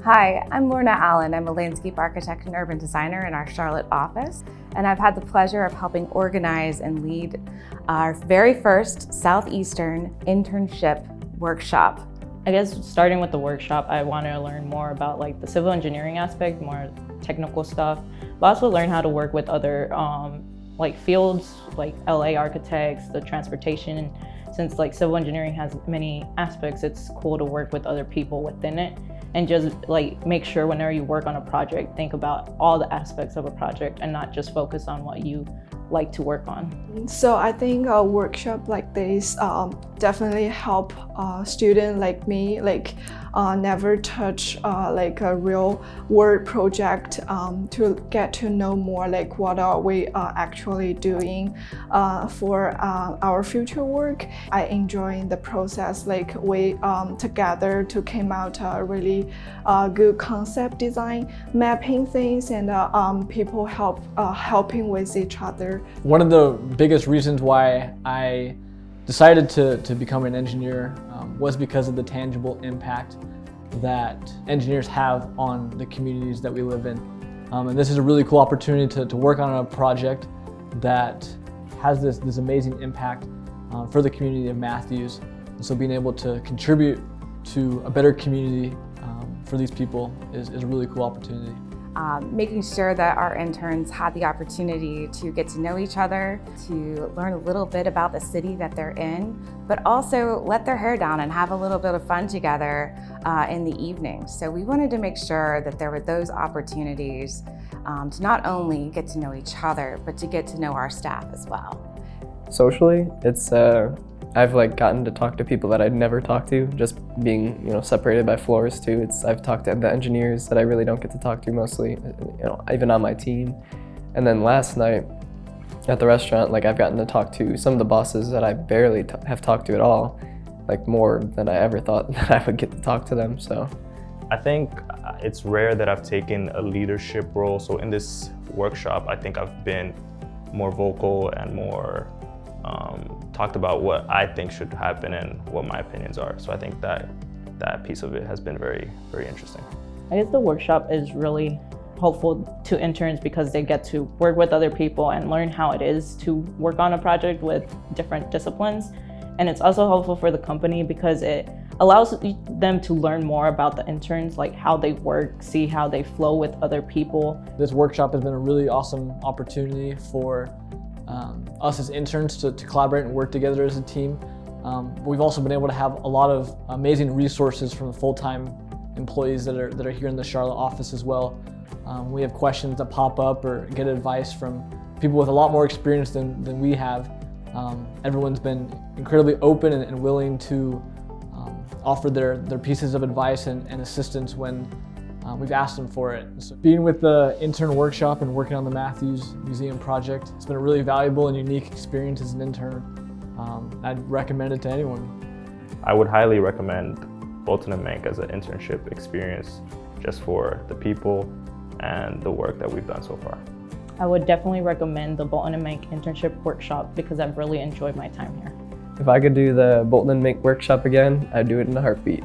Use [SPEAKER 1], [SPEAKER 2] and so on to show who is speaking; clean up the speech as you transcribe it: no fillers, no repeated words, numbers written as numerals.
[SPEAKER 1] Hi, I'm Lorna Allen. I'm a landscape architect and urban designer in our Charlotte office, and I've had the pleasure of helping organize and lead our very first Southeastern internship workshop.
[SPEAKER 2] I guess starting with the workshop, I want to learn more about like the civil engineering aspect, more technical stuff, but also learn how to work with other like fields, like LA architects, the transportation. Since like civil engineering has many aspects, it's cool to work with other people within it and just like make sure whenever you work on a project, think about all the aspects of a project and not just focus on what you like to work on.
[SPEAKER 3] So I think a workshop like this definitely help students like me never touch like a real world project to get to know more like what are we actually doing for our future work. I enjoy the process, like we together to came out a really good concept design, mapping things, and people helping with each other.
[SPEAKER 4] One of the biggest reasons why I decided to become an engineer was because of the tangible impact that engineers have on the communities that we live in. And this is a really cool opportunity to work on a project that has this amazing impact for the community of Matthews. And so being able to contribute to a better community for these people is a really cool opportunity.
[SPEAKER 1] Making sure that our interns had the opportunity to get to know each other, to learn a little bit about the city that they're in, but also let their hair down and have a little bit of fun together in the evening. So we wanted to make sure that there were those opportunities to not only get to know each other, but to get to know our staff as well.
[SPEAKER 5] Socially, it's I've gotten to talk to people that I'd never talked to, just being separated by floors too. I've talked to the engineers that I really don't get to talk to mostly, even on my team. And then last night at the restaurant, I've gotten to talk to some of the bosses that I barely have talked to at all, more than I ever thought that I would get to talk to them. So
[SPEAKER 6] I think it's rare that I've taken a leadership role. So in this workshop, I think I've been more vocal and more talked about what I think should happen and what my opinions are. So I think that piece of it has been very, very interesting.
[SPEAKER 2] I guess the workshop is really helpful to interns because they get to work with other people and learn how it is to work on a project with different disciplines. And it's also helpful for the company because it allows them to learn more about the interns, like how they work, see how they flow with other people.
[SPEAKER 4] This workshop has been a really awesome opportunity for us as interns to collaborate and work together as a team. We've also been able to have a lot of amazing resources from the full-time employees that are here in the Charlotte office as well. We have questions that pop up or get advice from people with a lot more experience than we have. Everyone's been incredibly open and willing to offer their pieces of advice and assistance when we've asked them for it. So being with the intern workshop and working on the Matthews Museum project, it's been a really valuable and unique experience as an intern. I'd recommend it to anyone.
[SPEAKER 6] I would highly recommend Bolton Menk as an internship experience just for the people and the work that we've done so far.
[SPEAKER 2] I would definitely recommend the Bolton Menk internship workshop because I've really enjoyed my time here.
[SPEAKER 5] if I could do the Bolton Menk workshop again, I'd do it in a heartbeat.